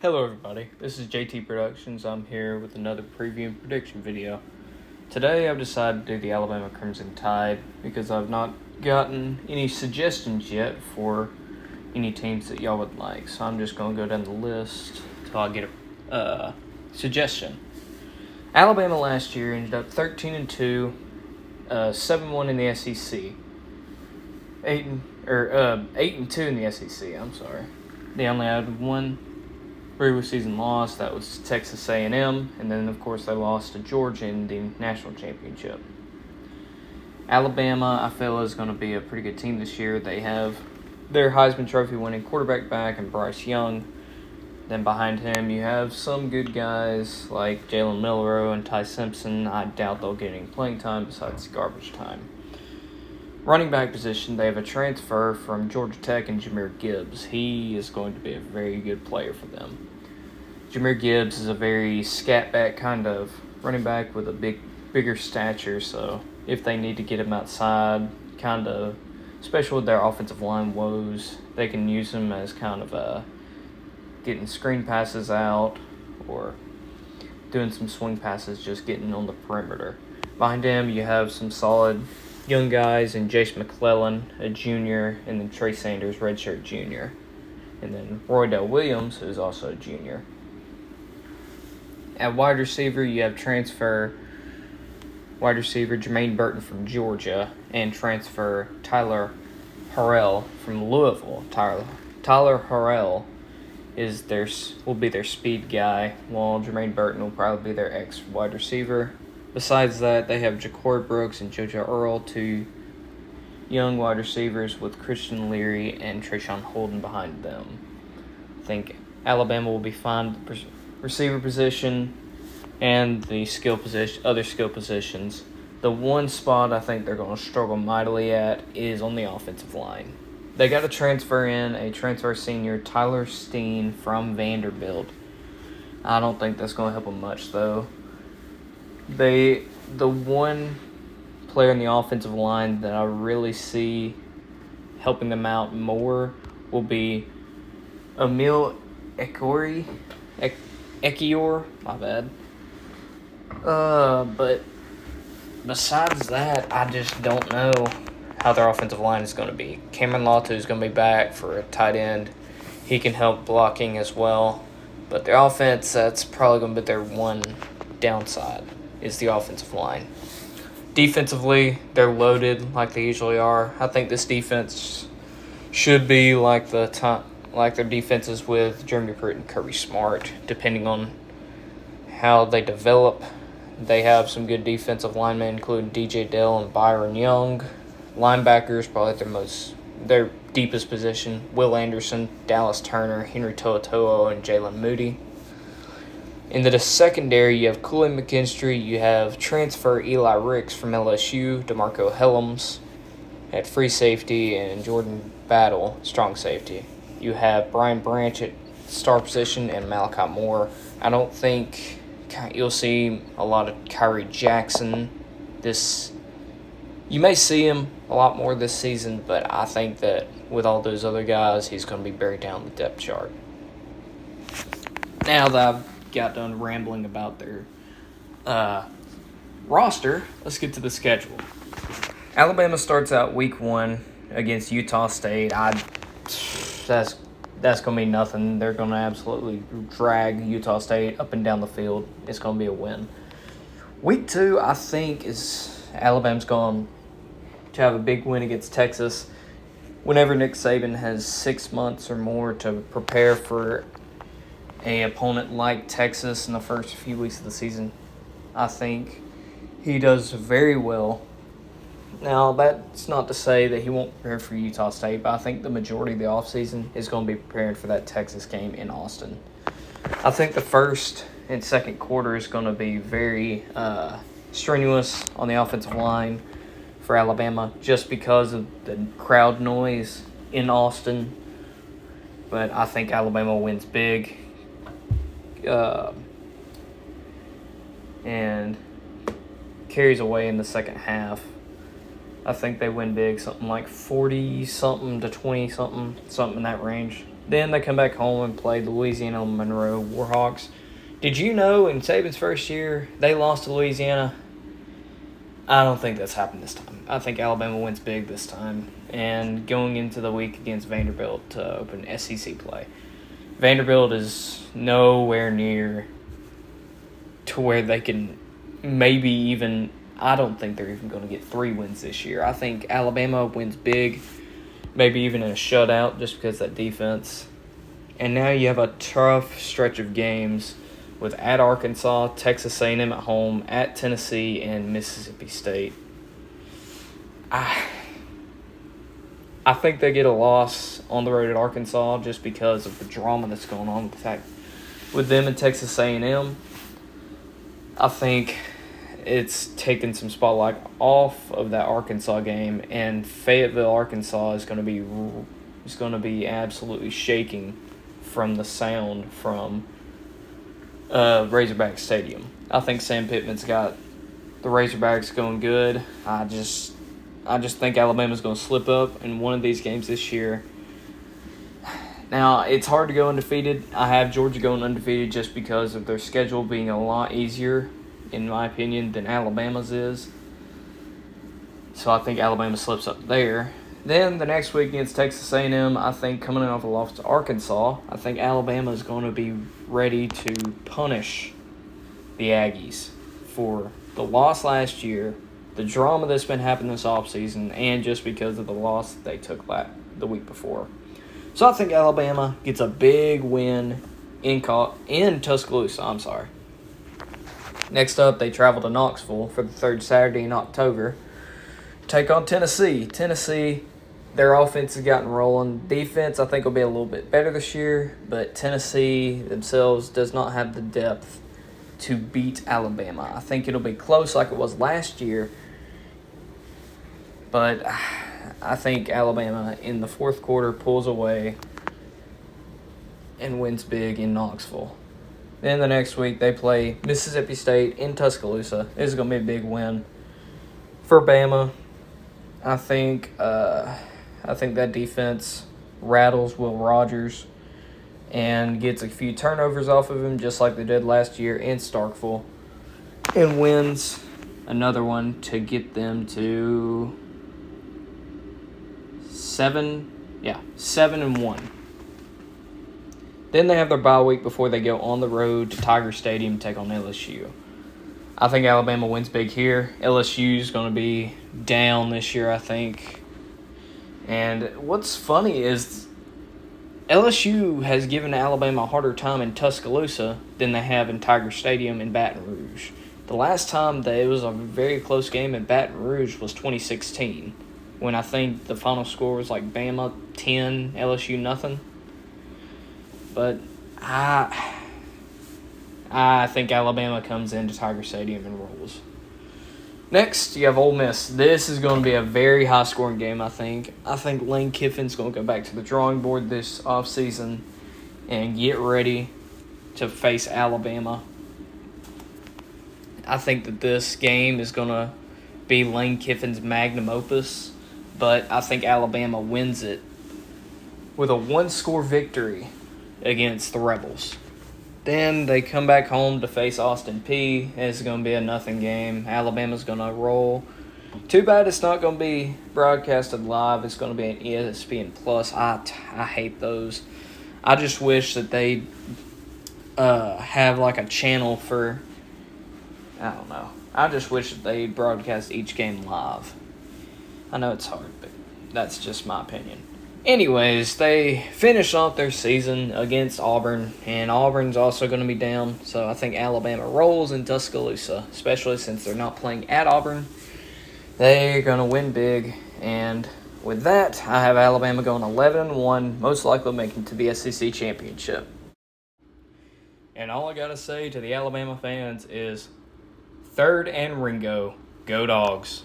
Hello everybody, this is JT Productions. I'm here with another preview and prediction video. Today I've decided to do the Alabama Crimson Tide because I've not gotten any suggestions yet for any teams that y'all would like. So I'm just going to go down the list until I get a suggestion. Alabama last year ended up 13-2, 7-1 in the SEC. 8-2 in the SEC, I'm sorry. They only had one regular season loss. That was Texas A&M, and then of course they lost to Georgia in the national championship. Alabama, I feel, is going to be a pretty good team this year. They have their Heisman Trophy winning quarterback back in Bryce Young. Then behind him you have some good guys like Jalen Milroe and Ty Simpson. I doubt they'll get any playing time besides garbage time. Running back position, they have a transfer from Georgia Tech and Jahmyr Gibbs. He is going to be a very good player for them. Jahmyr Gibbs is a very scat back kind of running back with a bigger stature, so if they need to get him outside, kind of, especially with their offensive line woes, they can use him as kind of a getting screen passes out or doing some swing passes, just getting on the perimeter. Behind him, you have some solid young guys in Jace McClellan, a junior, and then Trey Sanders, redshirt junior. And then Roydell Williams, who's also a junior. At wide receiver, you have transfer wide receiver Jermaine Burton from Georgia and transfer Tyler Harrell from Louisville. Tyler Harrell will be their speed guy, while Jermaine Burton will probably be their ex-wide receiver. Besides that, they have Ja'Cory Brooks and JoJo Earl, two young wide receivers with Christian Leary and Trayshawn Holden behind them. I think Alabama will be fine with the receiver position and the other skill positions. The one spot I think they're going to struggle mightily at is on the offensive line. They got a transfer senior, Tyler Steen from Vanderbilt. I don't think that's going to help them much, though. The one player in the offensive line that I really see helping them out more will be Emil Ekiyor, my bad. But besides that, I just don't know how their offensive line is going to be. Cameron Latu is going to be back for a tight end. He can help blocking as well. But their offense, that's probably going to be their one downside, is the offensive line. Defensively, they're loaded like they usually are. I think this defense should be like their defenses with Jeremy Pruitt and Kirby Smart, depending on how they develop. They have some good defensive linemen, including DJ Dell and Byron Young. Linebackers, probably their deepest position, Will Anderson, Dallas Turner, Henry To'oTo'o, and Jalen Moody. In the secondary, you have Kool-Aid McKinstry, you have transfer Eli Ricks from LSU, DeMarco Helms at free safety, and Jordan Battle, strong safety. You have Brian Branch at star position and Malachi Moore. I don't think you'll see a lot of Kyrie Jackson You may see him a lot more this season, but I think that with all those other guys, he's going to be buried down the depth chart. Now that I've got done rambling about their roster, let's get to the schedule. Alabama starts out week 1 against Utah State. That's going to be nothing. They're going to absolutely drag Utah State up and down the field. It's going to be a win. Week 2, I think, is Alabama's going to have a big win against Texas. Whenever Nick Saban has 6 months or more to prepare for an opponent like Texas in the first few weeks of the season, I think he does very well. Now, that's not to say that he won't prepare for Utah State, but I think the majority of the offseason is going to be preparing for that Texas game in Austin. I think the first and second quarter is going to be very strenuous on the offensive line for Alabama just because of the crowd noise in Austin. But I think Alabama wins big. And carries away in the second half. I think they win big, something like 40-something to 20-something, something in that range. Then they come back home and play the Louisiana Monroe Warhawks. Did you know in Saban's first year they lost to Louisiana? I don't think that's happened this time. I think Alabama wins big this time. And going into the week against Vanderbilt to open SEC play. Vanderbilt is nowhere near to where they can maybe even, I don't think they're even going to get 3 wins this year. I think Alabama wins big, maybe even in a shutout just because of that defense. And now you have a tough stretch of games with at Arkansas, Texas A&M at home, at Tennessee, and Mississippi State. I think they get a loss on the road at Arkansas just because of the drama that's going on with them and Texas A&M. I think it's taken some spotlight off of that Arkansas game, and Fayetteville, Arkansas is going to be absolutely shaking from the sound from Razorback Stadium. I think Sam Pittman's got the Razorbacks going good. I just think Alabama's going to slip up in one of these games this year. Now, it's hard to go undefeated. I have Georgia going undefeated just because of their schedule being a lot easier, in my opinion, than Alabama's is. So I think Alabama slips up there. Then the next week against Texas A&M, I think coming off a loss to Arkansas, I think Alabama is going to be ready to punish the Aggies for the loss last year, the drama that's been happening this offseason, and just because of the loss that they took the week before. So I think Alabama gets a big win in Tuscaloosa. Next up, they travel to Knoxville for the third Saturday in October. Take on Tennessee. Tennessee, their offense has gotten rolling. Defense, I think, will be a little bit better this year, but Tennessee themselves does not have the depth to beat Alabama. I think it'll be close like it was last year, but I think Alabama in the fourth quarter pulls away and wins big in Knoxville. Then the next week they play Mississippi State in Tuscaloosa. This is going to be a big win for Bama. I think that defense rattles Will Rogers and gets a few turnovers off of him just like they did last year in Starkville, and wins another one to get them to 7-1. Then they have their bye week before they go on the road to Tiger Stadium to take on LSU. I think Alabama wins big here. LSU is going to be down this year, I think. And what's funny is LSU has given Alabama a harder time in Tuscaloosa than they have in Tiger Stadium in Baton Rouge. The last time that it was a very close game in Baton Rouge was 2016, when I think the final score was like Bama 10, LSU nothing. But I think Alabama comes into Tiger Stadium and rolls. Next, you have Ole Miss. This is going to be a very high-scoring game, I think. I think Lane Kiffin's going to go back to the drawing board this offseason and get ready to face Alabama. I think that this game is going to be Lane Kiffin's magnum opus, but I think Alabama wins it with a one-score victory against the Rebels. Then they come back home to face Austin Peay. It's going to be a nothing game. Alabama's going to roll. Too bad it's not going to be broadcasted live. It's going to be an ESPN Plus. I hate those. I just wish that they have like a channel for, I don't know. I just wish that they broadcast each game live. I know it's hard, but that's just my opinion. Anyways, they finish off their season against Auburn, and Auburn's also going to be down, so I think Alabama rolls in Tuscaloosa, especially since they're not playing at Auburn. They're going to win big, and with that, I have Alabama going 11-1, most likely making to the SEC championship. And all I got to say to the Alabama fans is, 3rd and Ringo, Go Dawgs.